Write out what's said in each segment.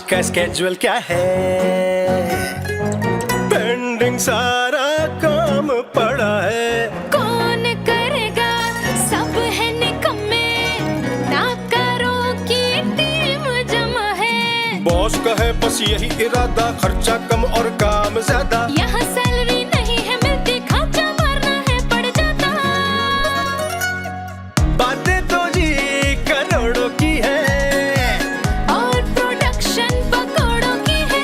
का स्केड्यूल क्या है, पेंडिंग सारा काम पड़ा है। कौन करेगा, सब है निकम्मे, नाकारों की टीम जमा है। बॉस का है बस यही इरादा, खर्चा कम और काम ज्यादा। यहाँ सैलरी नहीं है मिलती, खर्चा मारना है पड़ जाता। बातें तो जी करोड़ों की है, और प्रोडक्शन पकौड़ों की है।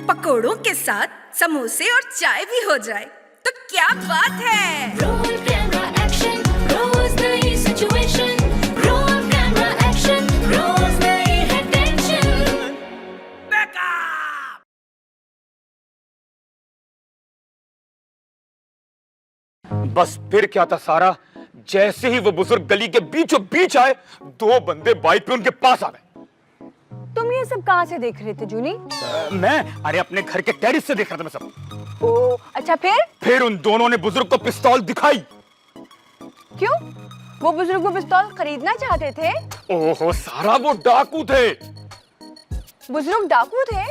पकोड़ों के साथ समोसे और चाय भी हो जाए तो क्या बात है। रोल कैमरा एक्शन, रोज नई सिचुएशन। रोल कैमरा एक्शन, रोज नई है टेंशन। बस फिर क्या था सारा, जैसे ही वो बुजुर्ग गली के बीचों बीच आए, दो बंदे बाइक पे उनके पास आ गए। तुम ये सब कहाँ से देख रहे थे जूनी? मैं अरे अपने घर के टेरिस से देख रहा था मैं सब। ओ अच्छा, फिर उन दोनों ने बुजुर्ग को पिस्तौल दिखाई। क्यों? वो बुजुर्ग को पिस्तौल खरीदना चाहते थे? ओहो सारा, वो डाकू थे। बुजुर्ग डाकू थे?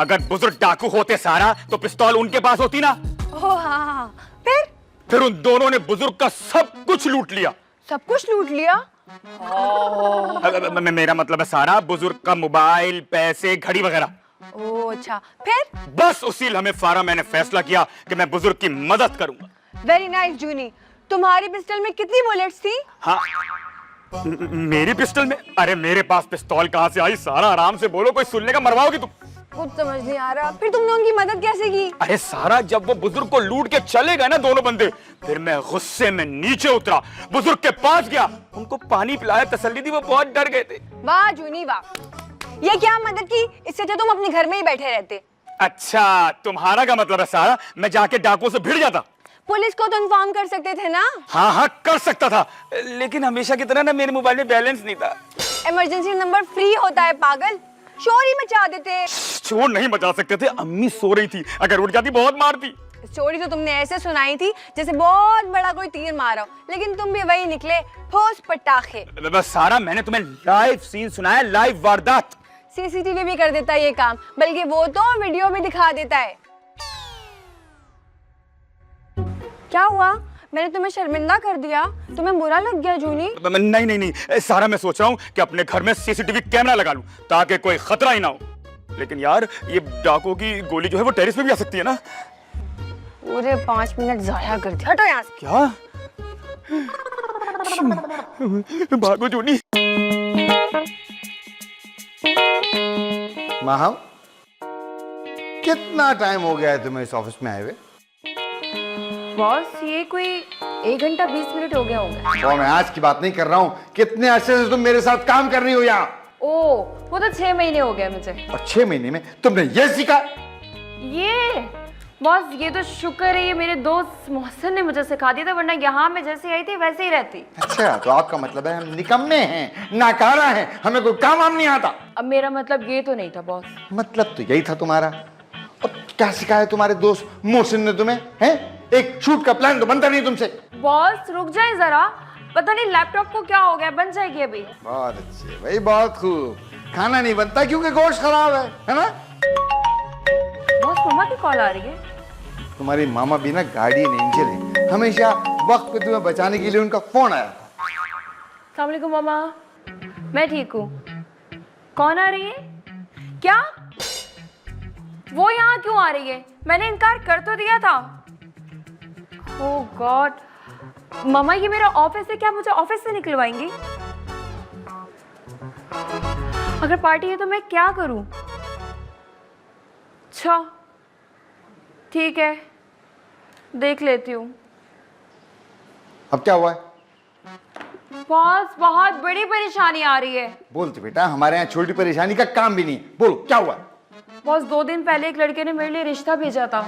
अगर बुजुर्ग डाकू होते सारा, तो पिस्तौल उनके पास होती ना। ओह हाँ, फिर उन दोनों ने बुजुर्ग का सब कुछ लूट लिया। सब कुछ लूट लिया? मेरा मतलब है सारा, बुजुर्ग का मोबाइल, पैसे, घड़ी वगैरह। ओह अच्छा, फिर? बस उसी लम्हे फारा मैंने फैसला किया कि मैं बुजुर्ग की मदद करूंगा। वेरी नाइस जूनी। तुम्हारी पिस्टल में कितनी बुलेट्स थी? हाँ, मेरी पिस्टल में? अरे मेरे पास पिस्तौल कहाँ से आई सारा, आराम से बोलो, कोई सुनने का मरवाओगी तुम। कुछ समझ नहीं आ रहा। फिर तुमने उनकी मदद कैसे की? अरे सारा, जब वो बुजुर्ग को लूट के चले गए ना दोनों बंदे, फिर मैं गुस्से में नीचे उतरा, बुजुर्ग के पास गया, उनको पानी पिलाया, तसल्ली दी, वो बहुत डर गए थे। वाह जूनी वाह, ये क्या मदद की? इससे अच्छा तुम अपने घर में ही बैठे रहते। अच्छा, तुम्हारा क्या मतलब है सारा, मैं जाके डाकुओं से भिड़ जाता? पुलिस को तो इन्फॉर्म कर सकते थे ना। हाँ हाँ कर सकता था, लेकिन हमेशा की तरह ना मेरे मोबाइल में बैलेंस नहीं था। इमरजेंसी नंबर फ्री होता है पागल, शोर ही मचा देते। शोर नहीं मचा सकते थे, अम्मी सो रही थी, अगर उठ जाती बहुत मारती। स्टोरी तो तुमने ऐसे सुनाई थी जैसे बहुत बड़ा कोई तीर मारा हो, लेकिन तुम भी वही निकले, ठोस पटाखे। बस सारा, मैंने तुम्हें लाइव सीन सुनाया, लाइव वारदात। सीसीटीवी भी कर देता है ये काम, बल्कि वो तो वीडियो भी दिखा देता है। क्या हुआ? मैंने तुम्हें शर्मिंदा कर दिया? तुम्हें बुरा लग गया जूनी? नहीं नहीं नहीं सारा, मैं सोच रहा हूँ कि अपने घर में सीसीटीवी कैमरा लगा लूं ताकि कोई खतरा ही ना हो। लेकिन यार, ये डाकुओं की गोली जो है वो टेरिस पे भी आ सकती है ना। पूरे 5 मिनट जाया कर दिया। हटो यहाँ से। क्या? भागो जूनी। महाव, कितना टाइम हो गया है तुम्हें इस ऑफिस में आए हुए? बॉस, ये कोई 1 घंटा 20 मिनट हो गया होगा। तो मैं आज की बात नहीं कर रहा हूँ, कितने अरसे से तुम मेरे साथ काम कर रही हो यहाँ? ओ, वो तो 6 महीने हो गए मुझे। और 6 महीने में तुमने ये सीखा? ये बॉस, ये तो शुक्र है ये मेरे दोस्त मोहसिन ने मुझे सिखा दिया था, वरना यहाँ मैं जैसे आई थी वैसे ही रहती। अच्छा, तो आपका मतलब है हम निकम्मे हैं, नाकारा हैं, हमें कोई काम वाम नहीं आता। अब मेरा मतलब ये तो नहीं था बॉस। मतलब तो यही था तुम्हारा। और क्या सिखाया तुम्हारे दोस्त मोहसिन ने तुम्हें? हैं? एक शूट का प्लान तो बनता नहीं तुमसे। बॉस रुक जाए जरा, पता नहीं लैपटॉप को क्या हो गया, बन जाएगी अभी। बहुत अच्छे भाई, बहुत खूब। खाना नहीं बनता क्योंकि गोश्त खराब है ना? बॉस, मम्मा की कॉल आ रही है। तुम्हारी मामा भी ना गार्डियन एंजल है, हमेशा वक्त पे तुम्हें बचाने के लिए उनका फोन आया था। अस्सलाम वालेकुम मामा, मैं ठीक हूँ। कौन आ रही है? क्या? वो यहाँ क्यों आ रही है? मैंने इनकार कर तो दिया था। ओह गॉड, मामा ये मेरा ऑफिस है, क्या मुझे ऑफिस से निकलवाएंगी? अगर पार्टी है तो मैं क्या करूं? अच्छा ठीक है, देख लेती हूँ। अब क्या हुआ है? बॉस, बहुत बड़ी परेशानी आ रही है। बोलते बेटा, हमारे यहाँ छोटी परेशानी का काम भी नहीं। बोलो क्या हुआ? बॉस, 2 दिन पहले एक लड़के ने मेरे लिए रिश्ता भेजा था।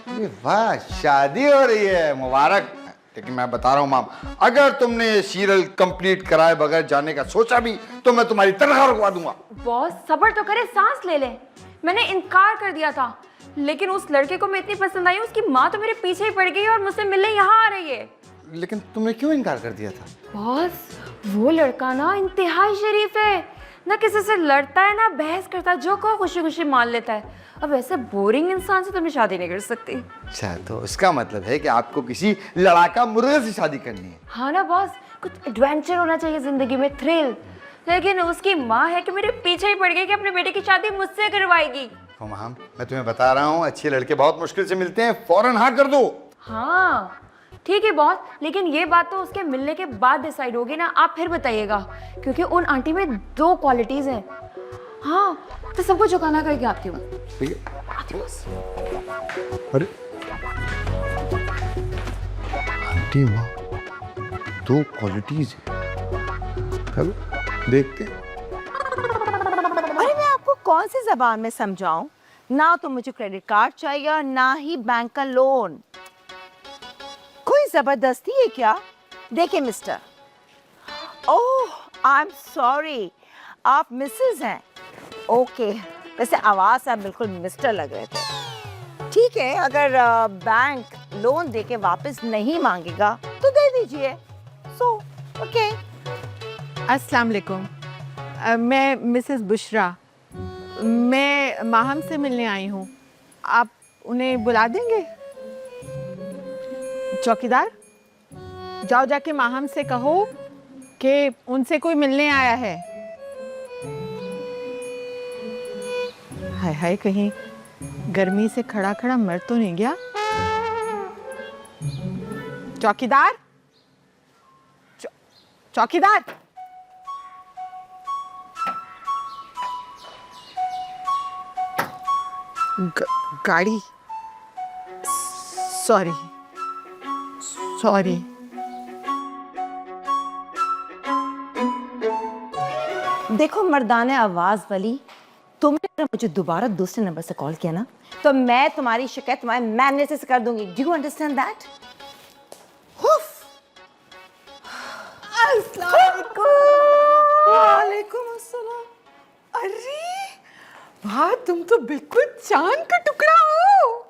अरे वाह, शादी हो रही है, मुबारक। लेकिन मैं बता रहा हूँ माम, अगर तुमने ये सीरियल कंप्लीट कराए बगैर जाने का सोचा भी तो मैं तुम्हारी तनख्वाह रुकवा दूंगा। बॉस सब्र तो करे, सांस ले ले। मैंने इनकार कर दिया था, लेकिन उस लड़के को मैं इतनी पसंद आई, उसकी माँ तो मेरे पीछे ही पड़ गई और मुझसे मिलने यहाँ आ रही है। लेकिन तुमने क्यों इनकार कर दिया था? बॉस, वो लड़का ना इंतहाई शरीफ है, ना किसी से लड़ता है ना बहस करता है, जो को खुशी खुशी मान लेता है। अब ऐसे बोरिंग इंसान से तो मैं शादी नहीं कर सकती। अच्छा, तो इसका मतलब है कि आपको किसी लड़ाका मुर्गे से शादी करनी है। हाँ ना बॉस, कुछ एडवेंचर होना चाहिए जिंदगी में, थ्रिल। लेकिन उसकी माँ है कि मेरे पीछे ही पड़ गई कि अपने बेटे की शादी मुझसे करवाएगी। तो माम, मैं तुम्हें बता रहा हूँ, अच्छे लड़के बहुत मुश्किल से मिलते हैं, फौरन हाँ कर दो। हाँ ठीक है बॉस, लेकिन ये बात तो उसके मिलने के बाद डिसाइड होगी ना, आप फिर बताइएगा, क्योंकि उन आंटी में 2 क्वालिटीज हैं। हाँ तो सबको चुकाना करके आती हूँ। ठीक है। अरे आंटी माँ, 2 क्वालिटीज चलो देखते हैं। अरे मैं आपको कौन सी जबान में समझाऊं? ना तो मुझे क्रेडिट कार्ड चाहिए, ना ही बैंक का लोन। कोई जबरदस्ती है क्या? देखिए mister, oh I am sorry, आप मिसेस हैं। ओके, वैसे आवाज आप बिल्कुल मिस्टर लग रहे थे। ठीक है, अगर बैंक लोन देके वापस नहीं मांगेगा तो दे दीजिए। So okay. अस्सलाम वालेकुम, मैं मिसेस बुशरा, मैं माहम से मिलने आई हूँ। आप उन्हें बुला देंगे? चौकीदार, जाओ जाके माहम से कहो कि उनसे कोई मिलने आया है। हाय हाय, कहीं गर्मी से खड़ा खड़ा मर तो नहीं गया? चौकीदार, चौकीदार, गाड़ी, सॉरी सॉरी। देखो मर्दाने आवाज वाली, तुमने अगर मुझे दोबारा दूसरे नंबर से कॉल किया ना, तो मैं तुम्हारी शिकायत तुम्हारे मैनेजर से कर दूंगी। Do you understand that? वालेकुम अस्सलाम। अरे वाह, तुम तो बिल्कुल चांद का टुकड़ा हो।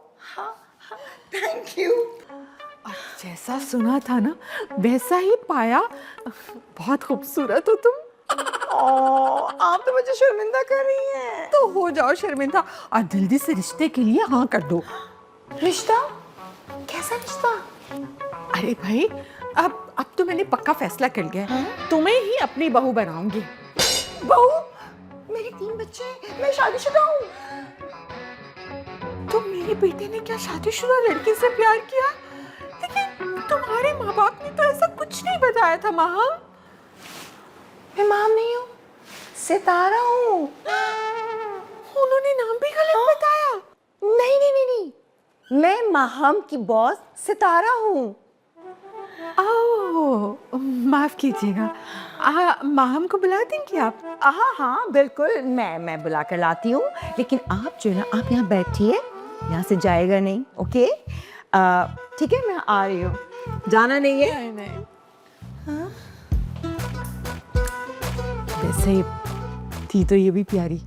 Thank you. और जैसा सुना था ना वैसा ही पाया। बहुत खूबसूरत हो तुम। आप तो मुझे शर्मिंदा कर रही हैं। तो हो जाओ शर्मिंदा और जल्दी से रिश्ते के लिए हाँ कर दो। रिश्ता? कैसा रिश्ता? अरे भाई, अब तो मैंने पक्का फैसला कर लिया है, तुम्हें ही अपनी बहू बनाऊंगी। बहू? मेरे 3 बच्चे हैं, मैं शादीशुदा हूँ। तो मेरे बेटे ने क्या शादीशुदा लड़की से प्यार किया? लेकिन तुम्हारे माँ बाप ने तो ऐसा कुछ नहीं बताया था। माहम? मैं माम नहीं हूँ, सितारा हूँ। उन्होंने नाम भी गलत बताया। नहीं नहीं नहीं नहीं, मैं माहम की बॉस सितारा हूँ। ओह, माफ कीजिएगा, माहम को बुला देंगी आप? हाँ हाँ बिल्कुल, मैं बुला कर लाती हूँ। लेकिन आप जो है ना, आप यहाँ बैठिए, यहाँ से जाएगा नहीं। ओके ठीक है, मैं आ रही हूँ। जाना नहीं है? नहीं। हाँ? वैसे थी तो ये भी प्यारी,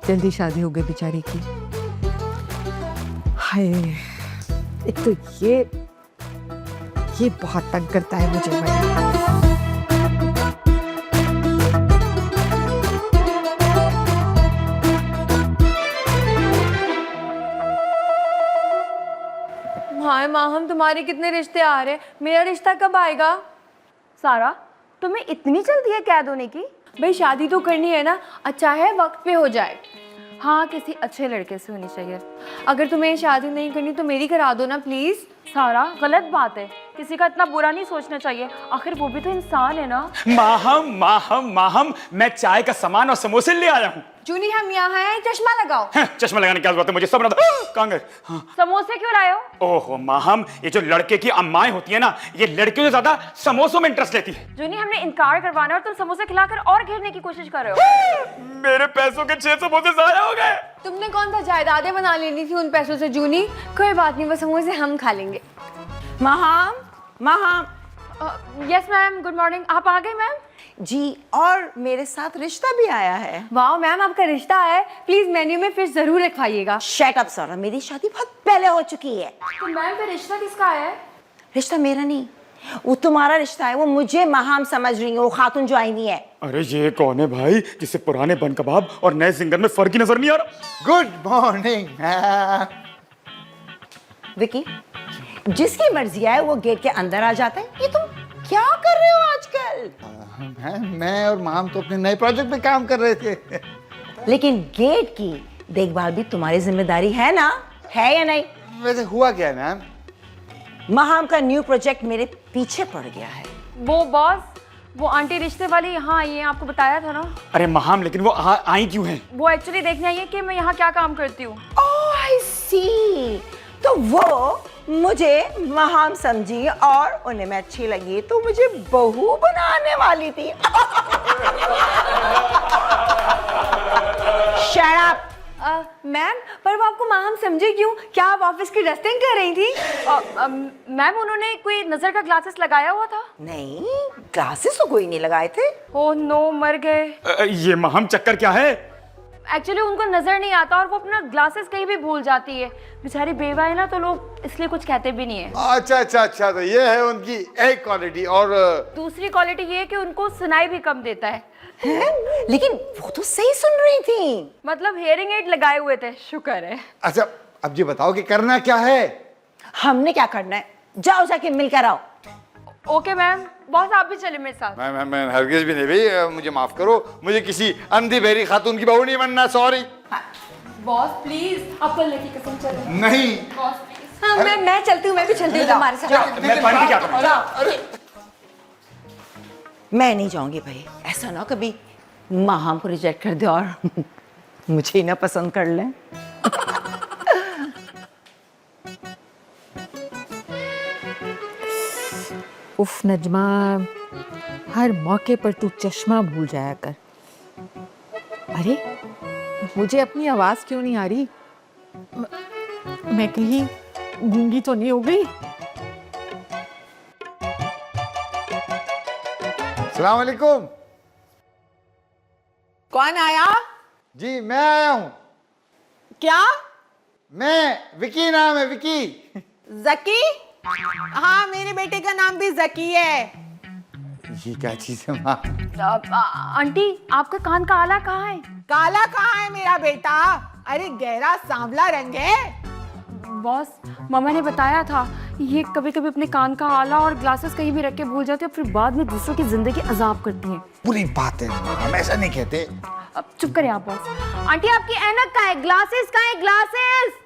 जल्दी शादी हो गई बेचारी की। हाय, एक तो ये बहुत तंग करता है मुझे भाई। हाय माहम, तुम्हारे कितने रिश्ते आ रहे हैं, मेरा रिश्ता कब आएगा? सारा, तुम्हें इतनी जल्दी है कैद होने की? भाई शादी तो करनी है ना, अच्छा है वक्त पे हो जाए। हाँ, किसी अच्छे लड़के से होनी चाहिए। अगर तुम्हें शादी नहीं करनी तो मेरी करा दो ना प्लीज। सारा, गलत बात है, किसी का इतना बुरा नहीं सोचना चाहिए, आखिर वो भी तो इंसान है ना। माहम माहम माहम, मैं चाय का सामान और समोसे ले आया हूँ। जूनी, हम यहाँ हैं, चश्मा लगाओ। चश्मा लगाने की क्या जरूरत है, मुझे सब पता। कहाँ गए? हाँ। समोसे क्यों लाए हो? ओहो माहम, ये जो लड़के की अम्माएं होती है ना, ये लड़कियों से ज्यादा समोसों में इंटरेस्ट लेती है। जूनी, हमने इनकार करवाना और तुम समोसे खिलाकर और घेरने की कोशिश कर रहे हो। मेरे पैसों के 6 समोसे जाया हो गए। तुमने कौन सा जायदादें बना लेनी थी उन पैसों से जूनी। कोई बात नहीं, वो समोसे हम खा लेंगे। Maham, Maham. Yes ma'am, good morning. आप आ गए मैम? जी, और मेरे साथ रिश्ता भी आया है। वाह मैम, आपका रिश्ता है, प्लीज मेन्यू में फिश जरूर रखवाइएगा। शट अप सारा, मेरी शादी बहुत पहले हो चुकी है। तो मैम फिर रिश्ता किसका है? रिश्ता मेरा नहीं, वो तुम्हारा रिश्ता है, वो मुझे महाम समझ रही है, वो खातून जो आई नहीं है। अरे ये कौन है भाई जिसे पुराने बन कबाब और नए सिंगर में फर्क ही नजर नहीं आ रहा? Good morning ma'am. विकी, जिसकी मर्जी आए वो गेट के अंदर आ जाते हैं। ये तुम क्या कर रहे हो आजकल? मैं और माम तो अपने नए प्रोजेक्ट पे काम कर रहे थे। लेकिन गेट की देखभाल भी तुम्हारी जिम्मेदारी है ना, है या नहीं? वैसे हुआ क्या है मैम? महाम का न्यू प्रोजेक्ट मेरे पीछे पड़ गया है। वो बॉस, वो आंटी रिश्ते वाली यहाँ आई है, आपको बताया था ना। अरे महाम, लेकिन वो आई क्यों है? वो एक्चुअली देखने आई है कि मैं यहाँ क्या काम करती हूँ। ओह आई सी, तो वो मुझे महाम समझी और उन्हें मैं अच्छी लगी तो मुझे बहू बनाने वाली थी। Shut up! मैम, पर वो आपको माहम समझे क्यों? क्या आप ऑफिस की डस्टिंग कर रही थी? मैम, उन्होंने कोई नजर का ग्लासेस लगाया हुआ था। नहीं, ग्लासेस तो कोई नहीं लगाए थे। ओह नो, मर गए। ये महाम चक्कर क्या है? एक्चुअली उनको नजर नहीं आता और वो अपना ग्लासेस कहीं भी भूल जाती है। बेचारी बेवा है ना, तो लोग इसलिए कुछ कहते भी नहीं है। अच्छा, तो ये है उनकी एक क्वालिटी। और दूसरी क्वालिटी ये है कि उनको सुनाई भी कम देता है। लेकिन वो तो सही सुन रही थी। मतलब हियरिंग एड लगाए हुए थे, शुक्र है। अच्छा, अब जी बताओ कि करना क्या है? हमने क्या करना है? जाओ जाके मिलकर आओ। Okay ma'am. बॉस, आप भी चले मेरे साथ। मैं हरगिज भी नहीं भाई, मुझे माफ करो, मुझे किसी अंधी बहरी खातून की बहू नहीं बनना, सॉरी। बॉस प्लीज, आप अल्लाह की कसम चले। नहीं बॉस प्लीज। हाँ, मैं चलती हूँ, मैं भी चलती हूँ तुम्हारे साथ। मैं पानी क्या करूं? अरे मैं नहीं जाऊंगी भाई, ऐसा ना कभी महाम को रिजेक्ट कर दे और मुझे ही ना पसंद कर ले। उफ नजमा, हर मौके पर तू चश्मा भूल जाया कर। अरे मुझे अपनी आवाज क्यों नहीं आ रही? मैं कहीं गूंगी तो नहीं हो गई? अस्सलाम वालेकुम। कौन आया? जी मैं आया हूँ। क्या? मैं, विकी नाम है, विकी। जकी? हाँ, मेरे बेटे का नाम भी जकी है। ये क्या चीज है माँ? आंटी, आपका कान का आला कहाँ है? काला कहाँ है मेरा बेटा? अरे गहरा सांवला रंग है। बॉस, मामा ने बताया था ये कभी कभी अपने कान का आला और ग्लासेस कहीं भी रख के भूल जाते हैं, फिर बाद में दूसरों की जिंदगी अजाब करती हैं। बुरी बात है, हम ऐसा नहीं कहते। अब चुप करें आप बॉस। आंटी, आपकी ऐनक कहाँ है? ग्लासेस कहाँ है? ग्लासेस।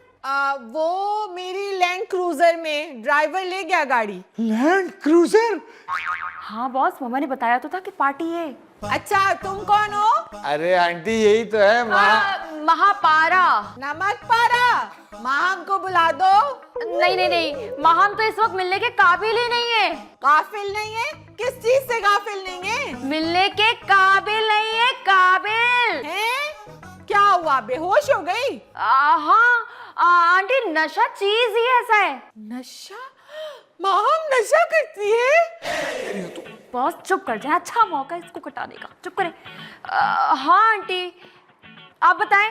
वो मेरी लैंड क्रूजर में ड्राइवर ले गया गाड़ी। Land cruiser? हाँ बॉस, मामा ने बताया तो था कि पार्टी है। अच्छा, तुम कौन हो? अरे आंटी यही तो है महापारा। नमक पारा। माम को बुला दो। नहीं, महाम तो इस वक्त मिलने के काबिल ही नहीं है। काफिल नहीं है? किस चीज से काफिल नहीं है? मिलने के काबिल नहीं है, काबिल हैं? क्या हुआ, बेहोश हो गई? हाँ आंटी, नशा चीज ही ऐसा है। नशा? माम नशा करती है? बॉस चुप कर जाए, अच्छा मौका है इसको कटाने का। चुप करे। हाँ आंटी, आप बताएं,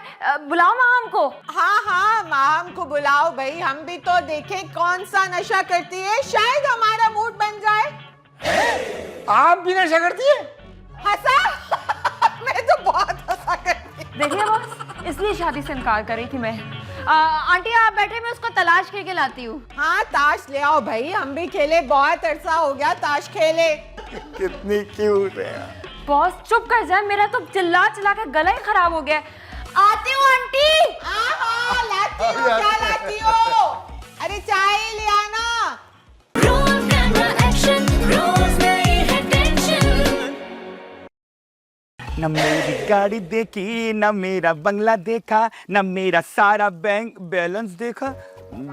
बुलाओ महाम को। हाँ, माम को बुलाओ भाई, हम भी तो देखें कौन सा नशा करती है, शायद हमारा मूड बन जाए। आप भी नशा करती है? हंसा? मैं तो बहुत हंसा करती। देखिए बॉस, इसलिए शादी से इनकार कर रही थी मैं। आंटी आप बैठे, मैं उसको तलाश करके लाती हूँ। हाँ, ताश ले आओ भाई, हम भी खेले, बहुत अरसा हो गया ताश खेले। कितनी क्यूट है। बॉस चुप कर जाए, मेरा तो चिल्ला चिल्ला के गला ही खराब हो गया। आती हूँ आंटी। लाती हो, क्या लाती हो? अरे चाय ले आना। Roll camera action, रोज नई है टेंशन। न मेरी गाड़ी देखी, न मेरा बंगला देखा, न मेरा सारा बैंक बैलेंस देखा।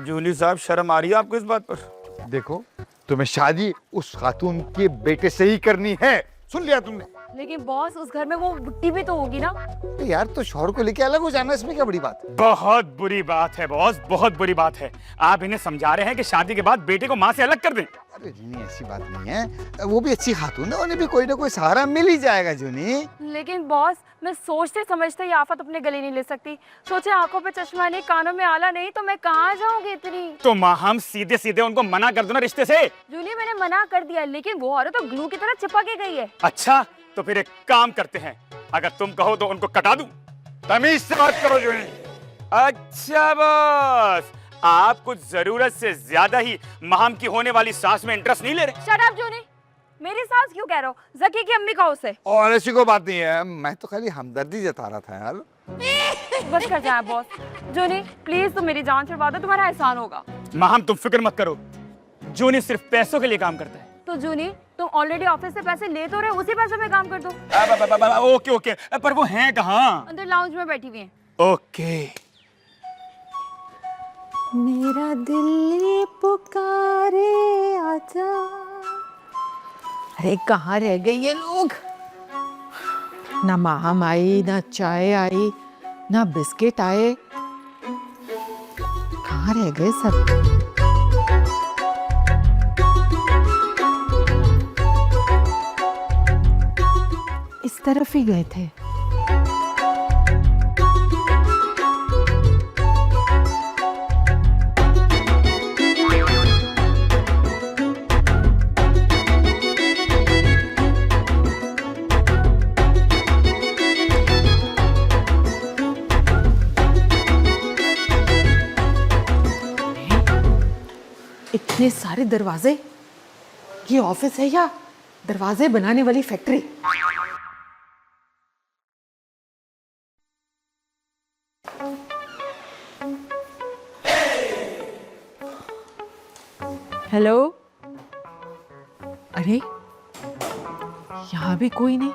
जूली साहब, शर्म आ रही है आपको इस बात पर? देखो, तुम्हें शादी उस खातून के बेटे से ही करनी है, सुन लिया तुमने? लेकिन बॉस उस घर में वो बुट्टी भी तो होगी ना। तो यार तो शौहर को लेके अलग हो जाना, इसमें क्या बड़ी बात है? बहुत बुरी बात है बॉस, बहुत बुरी बात है। आप इन्हें समझा रहे हैं कि शादी के बाद बेटे को माँ से अलग कर दें। अरे जूनी ऐसी बात नहीं है, वो भी अच्छी खातून है, उन्हें भी कोई ना कोई सहारा मिल ही जाएगा जूनी। लेकिन बॉस मैं सोचते समझते ये आफत अपने गले नहीं ले सकती। सोचे आंखों पे चश्मा नहीं, कानों में आला नहीं, तो मैं कहाँ जाऊंगी इतनी। तो माँ हम सीधे सीधे उनको मना कर दो ना रिश्ते से। जूली मैंने मना कर दिया, लेकिन वो औरत तो ग्लू की तरह चिपक के गई है। अच्छा तो फिर एक काम करते हैं, अगर तुम कहो तो उनको कटा दूं। तमीज से बात करो जूनी। अच्छा बॉस, आप कुछ जरूरत से ज्यादा ही माहम की होने वाली सास में इंटरेस्ट नहीं ले रहे। शट अप जूनी, मेरी सास क्यों कह रहे हो? जकी की अम्मी कहो उसे। और ऐसी कोई बात नहीं है, मैं तो खाली हमदर्दी जता रहा था यार। बस कर जाए बॉस। जूनी प्लीज तुम मेरी जान छुड़वा दो, तुम्हारा एहसान होगा। माहम तुम फिक्र मत करो, जूनी सिर्फ पैसों के लिए काम करता है। तो जूनी तुम ऑलरेडी ऑफिस से पैसे ले तो रहे, उसी पैसे में काम कर दो। ओके ओके, पर वो हैं कहाँ? अंदर लाउंज में बैठी हुई हैं। ओके। मेरा दिल पुकारे आजा। अरे कहाँ रह गए ये लोग? ना माहम आई, ना चाय आई, ना बिस्किट आए। कहाँ रह गए सब? इस तरफ ही गए थे। इतने सारे दरवाजे, ये ऑफिस है या दरवाजे बनाने वाली फैक्ट्री? हेलो, अरे यहाँ भी कोई नहीं।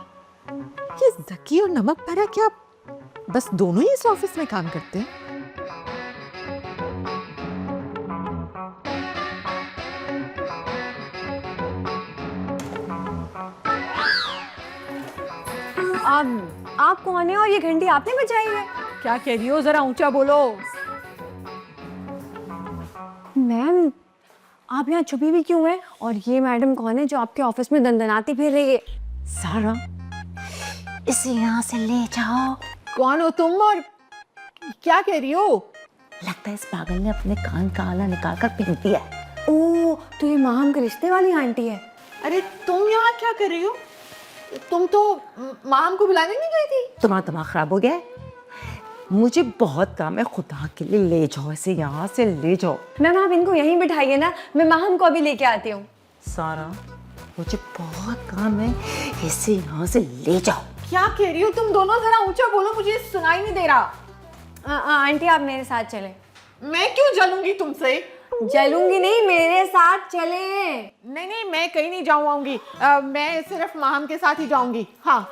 ये जकी और नमक पारा क्या बस दोनों ही इस ऑफिस में काम करते हैं? आप कौन है और ये घंटी आपने बजाई है? क्या कह रही हो, जरा ऊंचा बोलो। मैम आप यहाँ छुपी हुई क्यों है? और ये मैडम कौन है जो आपके ऑफिस में दंदनाती फिर रही है? सारा, इसे यहाँ से ले जाओ। कौन हो तुम और क्या कह रही हो? लगता है इस पागल ने अपने कान का आला निकाल कर फेंक दिया है। ओह, तो ये माहम के रिश्ते वाली आंटी है। अरे तुम यहाँ क्या कर रही हो? तुम तो माम को बुलाने नहीं गई थी। तुम्हारा दिमाग खराब हो गया है? मुझे बहुत काम है, खुदा के लिए ले जाओ इसे, यहाँ से ले जाओ। मैम आप इनको यहीं बिठाइए ना, मैं माहम को अभी लेके आती हूँ। सारा, मुझे बहुत काम है, इसे यहाँ से ले जाओ। क्या कह रही हो तुम दोनों? जरा ऊंचा बोलो, मुझे सुनाई नहीं दे रहा। आंटी आप मेरे साथ चले। मैं क्यों जलूंगी तुमसे? जलूंगी नहीं, मेरे साथ चले। नहीं नहीं, मैं कहीं नहीं जाऊंगी। मैं सिर्फ माहम के साथ ही जाऊंगी। हाँ।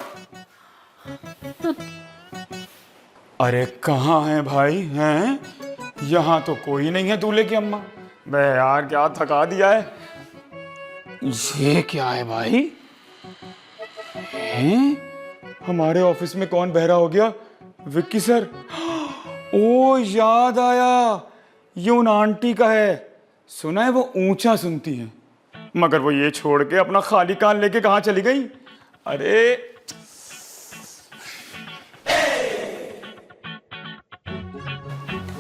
अरे कहाँ है भाई? हैं? यहाँ तो कोई नहीं है दूल्हे की अम्मा। बे यार क्या थका दिया है। ये क्या है भाई? हैं? हमारे ऑफिस में कौन बहरा हो गया? विक्की सर। ओ याद आया, ये उन आंटी का है। सुना है वो ऊंचा सुनती है, मगर वो ये छोड़ के अपना खाली कान लेके कहाँ चली गई? अरे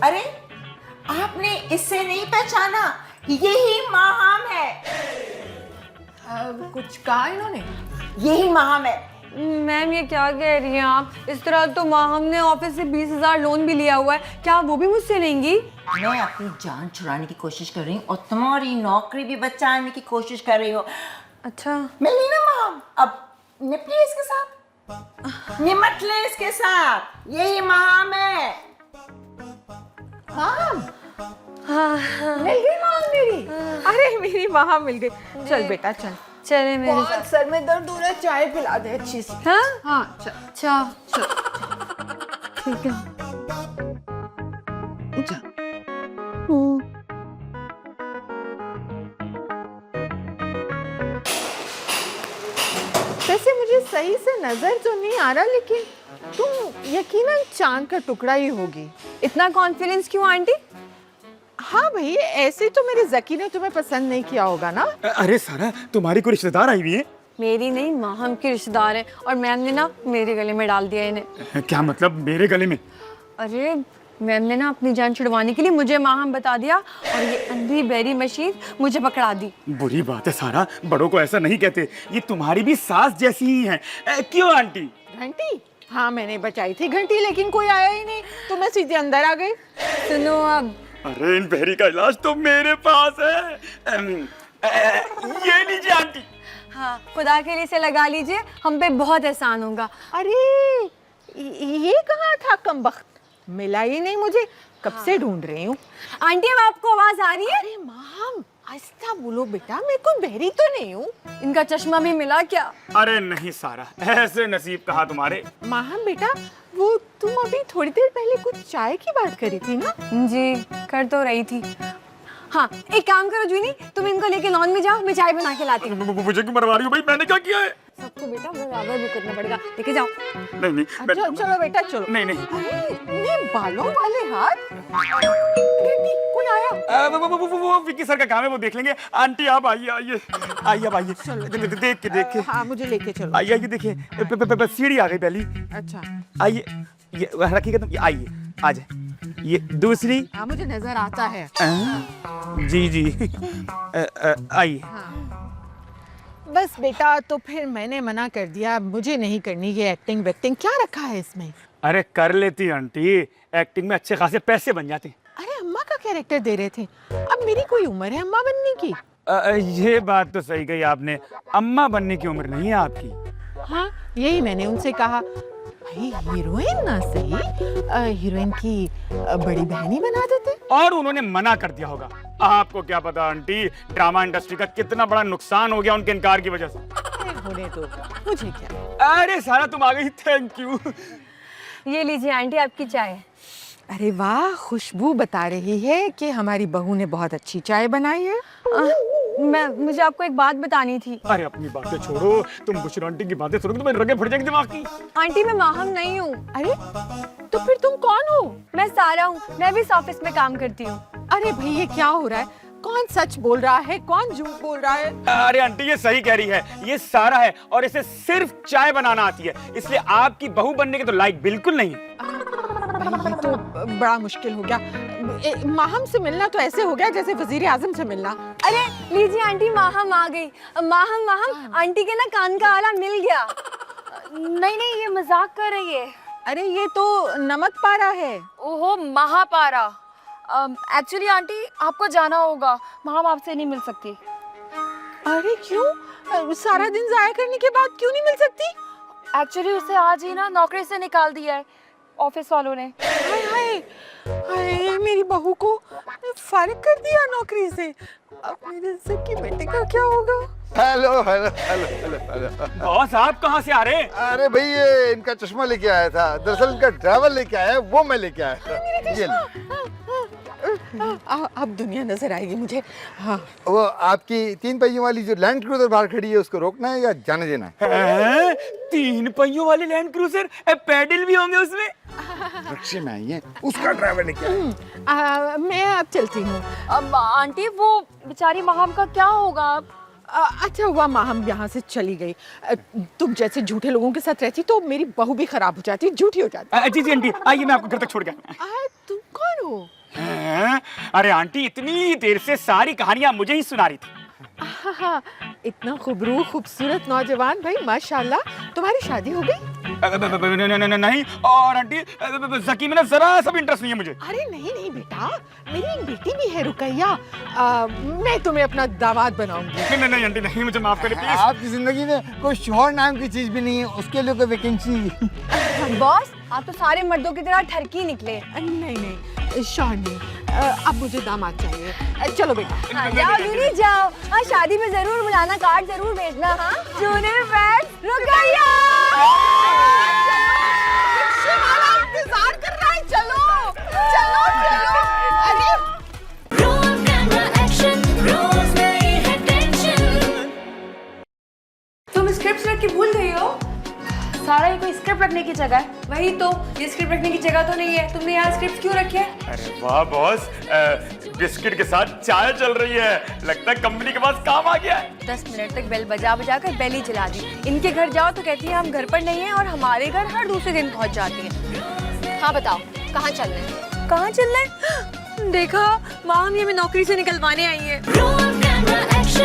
अरे आपने इससे नहीं पहचाना? यही माहम है। कुछ कहा इन्होंने? यही माहम है। मैम ये क्या कह रही हैं आप? इस तरह तो माहम ने ऑफिस से 20,000 लोन भी लिया हुआ है, क्या वो भी मुझसे लेंगी? मैं अपनी जान छुड़ाने की कोशिश कर रही हूँ और तुम्हारी नौकरी भी बचाने की कोशिश कर रही हो। अच्छा मिली ना माहम, अब निपट ले इसके साथ, निमट ले इसके साथ। यही माहम है। हाँ, मिल गई माहम मेरी। अरे मेरी माहम मिल गई। चल बेटा चल। चले मेरे साथ। बहुत सर में दर्द हो रहा है, चाय पिला दे अच्छी सी। हाँ हाँ चल अच्छा चल। ठीक है। जा। वैसे मुझे मुझे सही से नजर तो नहीं आ रहा, लेकिन तुम यकीनन चांद का टुकड़ा ही होगी। इतना कॉन्फिडेंस क्यों आंटी? हाँ भाई, ऐसे तो मेरे जकी ने तुम्हें पसंद नहीं किया होगा ना। अरे सारा, तुम्हारी कोई रिश्तेदार आई हुई है? मेरी नहीं, माहम की रिश्तेदार है, और मैम ने ना मेरे गले में डाल दिया इन्हें। क्या मतलब मेरे गले में? अरे मैम ने ना अपनी जान छुड़वाने के लिए मुझे माहम बता दिया, और ये अंधी बेरी मशीन मुझे पकड़ा दी। बुरी बात है सारा, बड़ों को ऐसा नहीं कहते। ये तुम्हारी भी सास जैसी ही है। क्यों आंटी? घंटी? हाँ मैंने बचाई थी घंटी, लेकिन कोई आया ही नहीं, तो मैं सीधे अंदर आ गई। सुनो अब, अरे इन बहरी का इलाज तो मेरे पास है। ये लीजिए आंटी। हाँ खुदा के लिए इसे लगा लीजिए, हम पे बहुत एहसान होगा। अरे ये कहाँ था कमबख्त, मिला ही नहीं मुझे, कब से ढूंढ रही हूँ। आंटी अब आपको आवाज आ रही है? अरे माम आहिस्ता बोलो बेटा, मैं कोई बहरी तो नहीं हूँ। इनका चश्मा भी मिला क्या? अरे नहीं सारा, ऐसे नसीब कहा तुम्हारे। माहम बेटा, वो तुम अभी थोड़ी देर पहले कुछ चाय की बात करी थी ना? जी कर तो रही थी। हाँ एक काम करो जूनी, तुम इनको लेके लॉन में जाओ, मैं चाय बना के लाती हूँ। मुझे क्यों मरवा रही हो भाई, मैंने क्या किया है? सबको बेटा बराबर भी करना पड़ेगा, लेके जाओ। नहीं नहीं चलो बेटा चलो। नहीं नहीं। अरे इतने बालों वाले हाथ, कोई आया? वो विक्की सर का काम है, वो देख लेंगे। आंटी आप आइए आइए आइए, अब आइए। देख के हाँ मुझे लेके चलो। आइए आइए, देखिए सीढ़ी आ गई पहली। अच्छा आइए, ये रखिएगा तुम, आइए आ जाए। ये दूसरी। हाँ मुझे नजर आता है। जी जी आइए। बस बेटा, तो फिर मैंने मना कर दिया, मुझे नहीं करनी ये एक्टिंग वेक्टिंग। क्या रखा है इसमें? अरे कर लेती आंटी, एक्टिंग में अच्छे खासे पैसे बन जाते। अरे अम्मा का कैरेक्टर दे रहे थे, अब मेरी कोई उम्र है अम्मा बनने की? ये बात तो सही कही आपने, अम्मा बनने की उम्र नहीं है आपकी। हाँ यही मैंने उनसे कहा, भाई हीरोइन ना सही, हीरोइन की बड़ी बहन ही बना देते। और उन्होंने मना कर दिया होगा। आपको क्या पता आंटी, ड्रामा इंडस्ट्री का कितना बड़ा नुकसान हो गया उनके इनकार की वजह से। होने दो, मुझे क्या। अरे सारा तुम आ गई, थैंक यू। ये लीजिए आंटी आपकी चाय। अरे वाह, खुशबू बता रही है कि हमारी बहू ने बहुत अच्छी चाय बनाई है। मुझे आपको एक बात बतानी थी। अरे अपनी बातें छोड़ो, तुम बुशरा आंटी की बातें सुनो तो मेरे रगे फट जाएंगे दिमाग की। आंटी मैं माहम नहीं हूँ। अरे तो फिर तुम कौन हो? मैं सारा हूँ, मैं भी इस ऑफिस में काम करती हूँ। अरे भाई ये क्या हो रहा है? कौन सच बोल रहा है, कौन झूठ बोल रहा है? अरे आंटी ये सही कह रही है, ये सारा है और इसे सिर्फ चाय बनाना आती है, इसलिए आपकी बहू बनने के तो लायक बिल्कुल नहीं है। भाई ये तो बड़ा मुश्किल हो गया। माहम से मिलना तो ऐसे हो गया जैसे वजीर आजम से मिलना। अरे लीजिए आंटी, माहम आ गई। माहम माहम आंटी के ना कान का आला मिल गया। नहीं नहीं ये मजाक कर रही है। अरे ये तो नमक पारा है। ओहो महापारा। एक्चुअली आंटी आपको जाना होगा, माहम आपसे नहीं मिल सकती। अरे क्यों? सारा दिन जाया करने के बाद क्यों नहीं मिल सकती? एक्चुअली उसे आज ही ना नौकरी से निकाल दिया है ऑफिस वालों ने। हाय हाय हाय, मेरी बहू को फारिग कर दिया नौकरी से। अब मेरे सकी बेटे का क्या होगा? Hello hello hello hello hello. Boss आप कहाँ से आ रहे हैं? अरे भाई ये इनका चश्मा लेके आया था, दरअसल इनका ड्राइवर लेके आया है, वो मैं लेके आया था। ये अब दुनिया नजर आएगी मुझे। हाँ वो आपकी 3 पहियों वाली जो लैंड क्रूजर बाहर खड़ी है उसको रोकना है या जाने देना है? 3 पहियों वाली लैंड क्रूजर, पैडल भी होंगे उसमें? रक्शे में आई है, उसका ड्राइवर लेके आया। मैं अब चलती हूँ। अब आंटी वो बेचारी माहम का क्या होगा अब? अच्छा हुआ माहम यहाँ से चली गई। तुम जैसे झूठे लोगों के साथ रहती तो मेरी बहू भी खराब हो जाती, झूठी हो जाती। जी जी आंटी आइए, मैं आपको घर तक छोड़ गया। तुम कौन हो? अरे आंटी इतनी देर से सारी कहानियां मुझे ही सुना रही थी। इतना खूबरू खूबसूरत नौजवान, भाई माशाल्लाह। तुम्हारी शादी हो गई? नहीं, और आंटी जकी में ना जरा सा भी इंटरेस्ट नहीं है मुझे। अरे नहीं नहीं बेटा, मेरी एक बेटी भी है रुकैया, मैं तुम्हें अपना दामाद बनाऊंगी। नहीं नहीं आंटी नहीं, मुझे माफ करें प्लीज। आपकी जिंदगी में कोई शोहर नाम की चीज भी नहीं है, उसके लिए कोई वैकेंसी? बॉस आप तो सारे मर्दों की तरह ठरकी निकले। नहीं नहीं शोहर नहीं, अब मुझे दामाद चाहिए। चलो बेटा। हाँ, जाओ जूनी जाओ। हाँ शादी में जरूर बुलाना, कार्ड जरूर भेजना। हाँ जूनी फ्रेंड्स रुकैया इंतजार कर रहा है, चलो चलो चलो। अरे Roll camera action, रोज नई है टेंशन। तुम स्क्रिप्ट रख के भूल गई हो? सारा ये कोई स्क्रिप्ट रखने की जगह है। वही तो, ये स्क्रिप्ट रखने की जगह तो नहीं है। तुमने यहाँ स्क्रिप्ट क्यों रखे है? अरे वाह बॉस, बिस्किट के साथ चाय चल रही है, लगता है कंपनी के पास काम आ गया है। 10 मिनट तक बेल बजा बजा कर बेल ही चला दी। इनके घर जाओ तो कहती है हम घर पर नहीं है, और हमारे घर हर दूसरे दिन पहुंच जाती है। हाँ बताओ, कहाँ चलना है? कहाँ चलना है? देखा, माँ हम ये हमें नौकरी से निकलवाने आई है। Roll camera action.